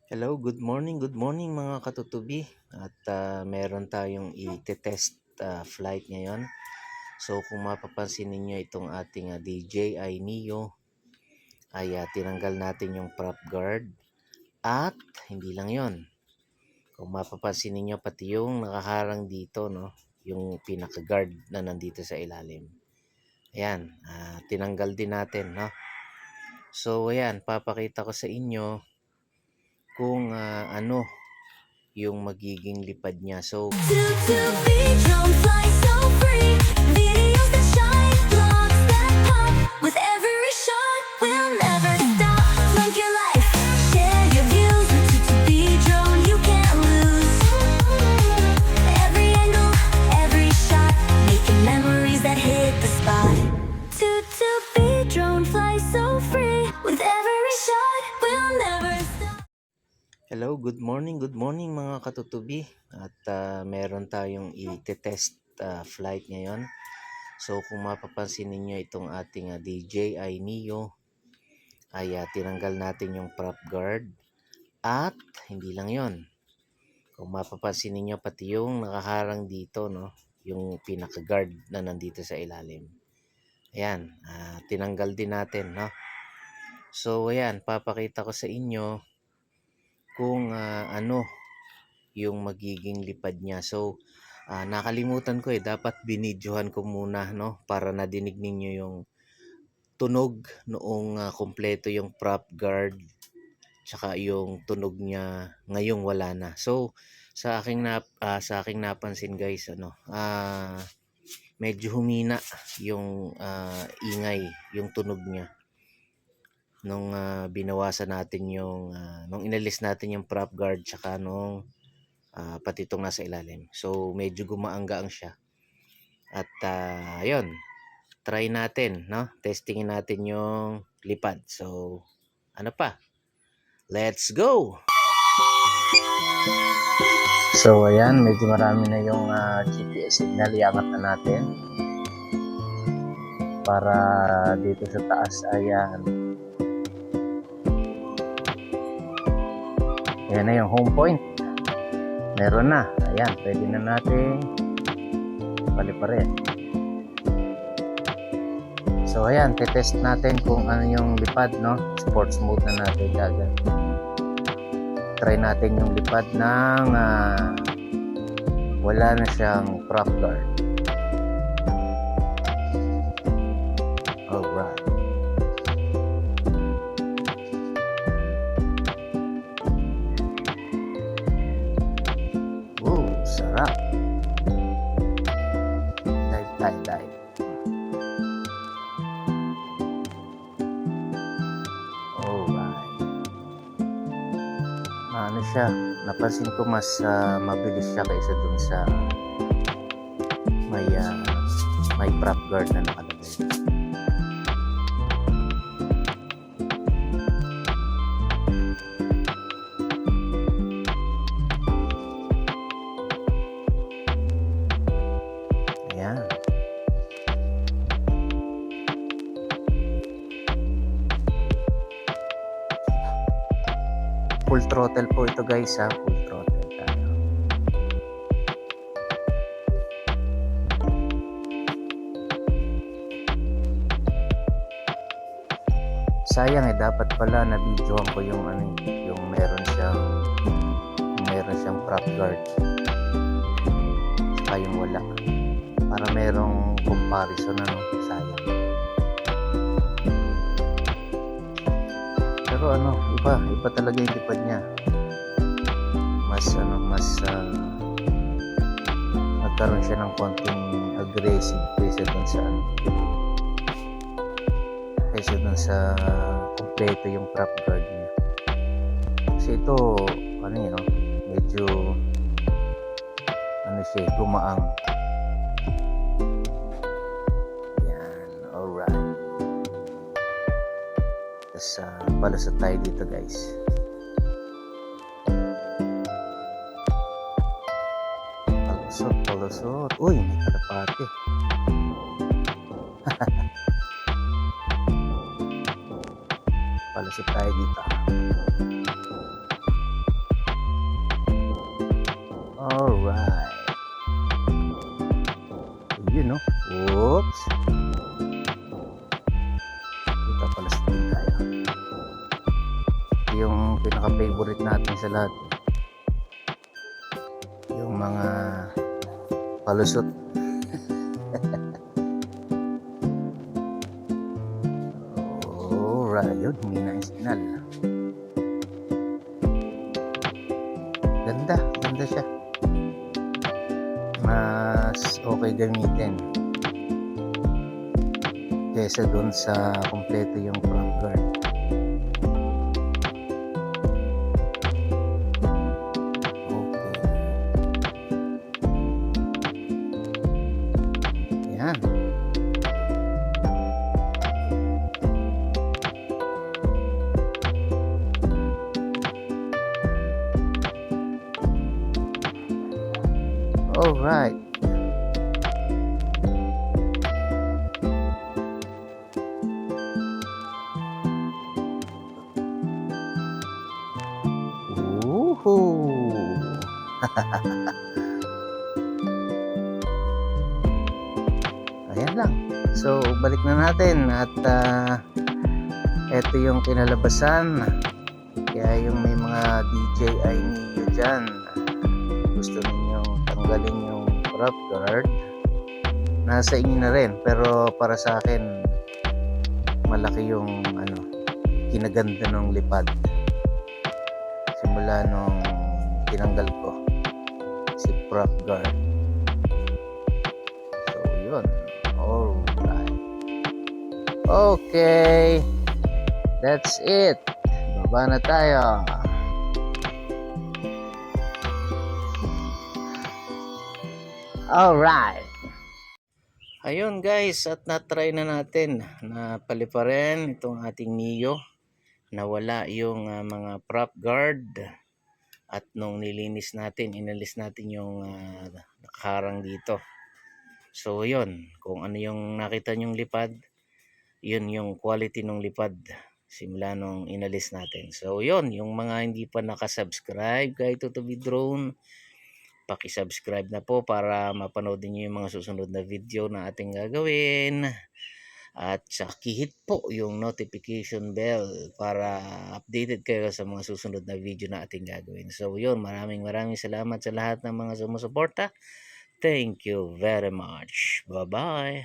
Good morning mga katutubi. At meron tayong i-test flight ngayon. So kung mapapansin ninyo itong ating DJI Neo ay tinanggal natin yung prop guard. At hindi lang yon. Kung mapapansin ninyo pati yung nakaharang dito, no, yung pinaka-guard na nandito sa ilalim. Ayan, tinanggal din natin, no. So ayan, papakita ko sa inyo kung ano yung magiging lipad niya. So good morning mga katutubi. At meron tayong i-test flight ngayon. So kung mapapansin ninyo itong ating DJI Neo ay tinanggal natin yung prop guard. At hindi lang yon. Kung mapapansin ninyo pati yung nakaharang dito, no, yung pinaka-guard na nandito sa ilalim. Ayan, tinanggal din natin, no. So ayan, papakita ko sa inyo kung ano yung magiging lipad niya. So nakalimutan ko dapat binidyohan ko muna, no, para nadinig ninyo yung tunog noong kompleto yung prop guard, tsaka yung tunog niya ngayong wala na. So sa aking napansin guys, medyo humina yung ingay, yung tunog niya nung binawasan natin yung nung inalis natin yung prop guard, tsaka nung pati itong nasa ilalim. So medyo gumaang-gaang siya. At ayun, try natin, no? Testingin natin yung lipad. So ano pa? Let's go! So ayan, medyo marami na yung GPS signal. Iangat na natin para dito sa taas. Ayan, ayan na yung home point. Meron na. Ayan, pwede na natin paliparin. So ayan, test natin kung ano yung lipad, no? Sports mode na natin agad. Try natin yung lipad ng wala na siyang prop guard. Alright. Sarap. Dive. Alright. Ano siya, napansin ko mas mabilis siya kaysa dun sa may prop guard na nakalagay. Ayan. Full throttle po ito guys, full throttle tayo. Sayang dapat pala na videoan ko yung yung meron siyang prop guard, saka yung wala, para merong comparison, sayang. Pero iba talaga yung lipad niya. Mas nagkaroon siya ng konting aggressive kaysa dun sa kompleto yung prop guard niya. Kasi ito medyo siya, gumaang. Yan, alright. Tapos palusot tayo dito guys. Palusot. Uy, may kalapate. Palusot tayo dito. ang pinaka-favorite natin sa lahat. Yung mga palusot. Alright, yun, humina yung signal. Ganda siya. Mas okay gamitin kesa doon sa kompleto yung front guard. Okay. Yan. Alright. Woohoo! Ayan lang. So, balik na natin at eto yung kinalabasan. Kaya yung may mga DJI Neo dyan, gusto ninyong tanggalin yung prop guard, nasa inyo na rin. Pero para sa akin, malaki yung kinaganda ng lipad simula nung tinanggal ko si prop guard. So yun. Alright, okay, that's it. Baba na tayo. Alright. Ayun guys, at na-try na natin na paliparin itong ating Neo. Nawala yung mga prop guard, at nung nilinis natin, inalis natin yung nakaharang dito. So yun, kung ano yung nakita nyong lipad, yun yung quality ng lipad simula nung inalis natin. So yun, yung mga hindi pa nakasubscribe kay Tutubi Drone, paki-subscribe na po para mapanood niyo yung mga susunod na video na ating gagawin. At hit po yung notification bell para updated kayo sa mga susunod na video na ating gagawin. So yun, maraming salamat sa lahat ng mga sumusuporta. Thank you very much. Bye-bye.